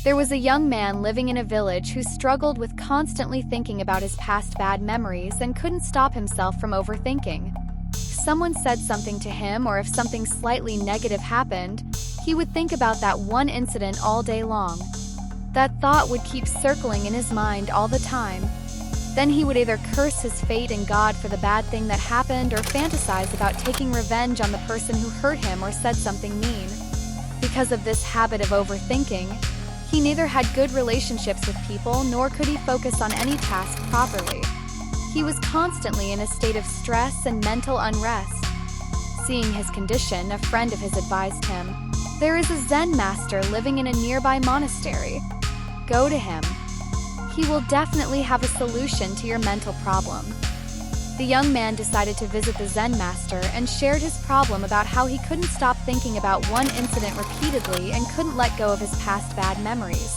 There was a young man living in a village who struggled with constantly thinking about his past bad memories and couldn't stop himself from overthinking. If someone said something to him or if something slightly negative happened, he would think about that one incident all day long. That thought would keep circling in his mind all the time. Then he would either curse his fate and God for the bad thing that happened or fantasize about taking revenge on the person who hurt him or said something mean. Because of this habit of overthinking, he neither had good relationships with people nor could he focus on any task properly. He was constantly in a state of stress and mental unrest. Seeing his condition, a friend of his advised him, "There is a Zen master living in a nearby monastery. Go to him. He will definitely have a solution to your mental problem." The young man decided to visit the Zen master and shared his problem about how he couldn't stop thinking about one incident repeatedly and couldn't let go of his past bad memories.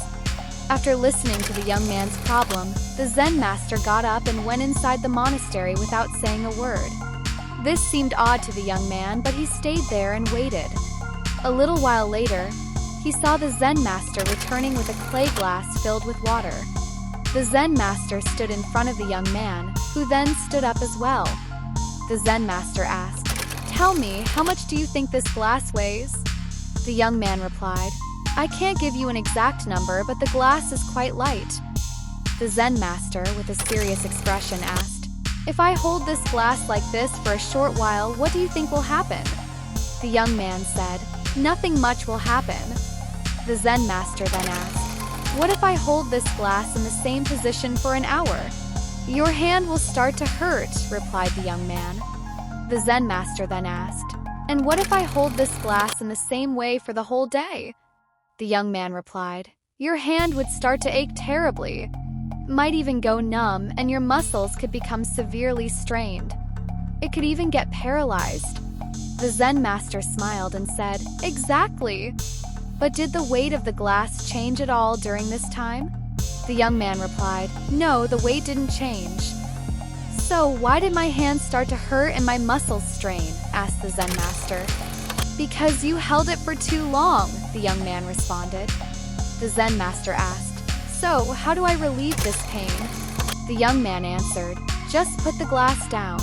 After listening to the young man's problem, the Zen master got up and went inside the monastery without saying a word. This seemed odd to the young man, but he stayed there and waited. A little while later, he saw the Zen master returning with a clay glass filled with water. The Zen master stood in front of the young man, who then stood up as well. The Zen master asked, "Tell me, how much do you think this glass weighs?" The young man replied, "I can't give you an exact number, but the glass is quite light." The Zen master, with a serious expression, asked, "If I hold this glass like this for a short while, what do you think will happen?" The young man said, "Nothing much will happen." The Zen master then asked, "What if I hold this glass in the same position for an hour?" "Your hand will start to hurt," replied the young man. The Zen master then asked, "And what if I hold this glass in the same way for the whole day?" The young man replied, "Your hand would start to ache terribly, might even go numb, and your muscles could become severely strained. It could even get paralyzed." The Zen master smiled and said, "Exactly. But did the weight of the glass change at all during this time?" The young man replied, "No, the weight didn't change." "So why did my hands start to hurt and my muscles strain?" asked the Zen master. "Because you held it for too long," the young man responded. The Zen master asked, "So how do I relieve this pain?" The young man answered, "Just put the glass down."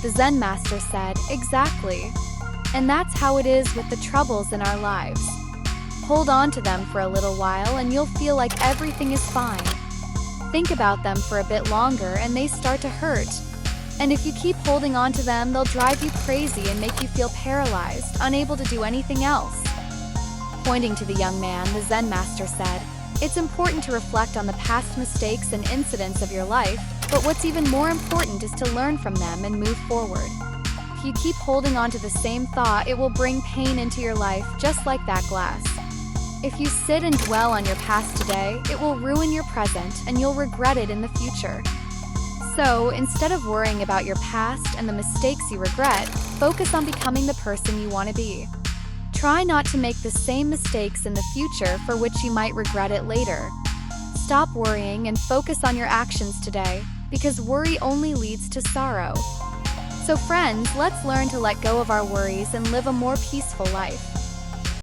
The Zen master said, "Exactly. And that's how it is with the troubles in our lives. Hold on to them for a little while and you'll feel like everything is fine. Think about them for a bit longer and they start to hurt. And if you keep holding on to them, they'll drive you crazy and make you feel paralyzed, unable to do anything else." Pointing to the young man, the Zen master said, "It's important to reflect on the past mistakes and incidents of your life, but what's even more important is to learn from them and move forward. If you keep holding on to the same thought, it will bring pain into your life, just like that glass. If you sit and dwell on your past today, it will ruin your present and you'll regret it in the future. So, instead of worrying about your past and the mistakes you regret, focus on becoming the person you want to be. Try not to make the same mistakes in the future for which you might regret it later. Stop worrying and focus on your actions today, because worry only leads to sorrow. So friends, let's learn to let go of our worries and live a more peaceful life.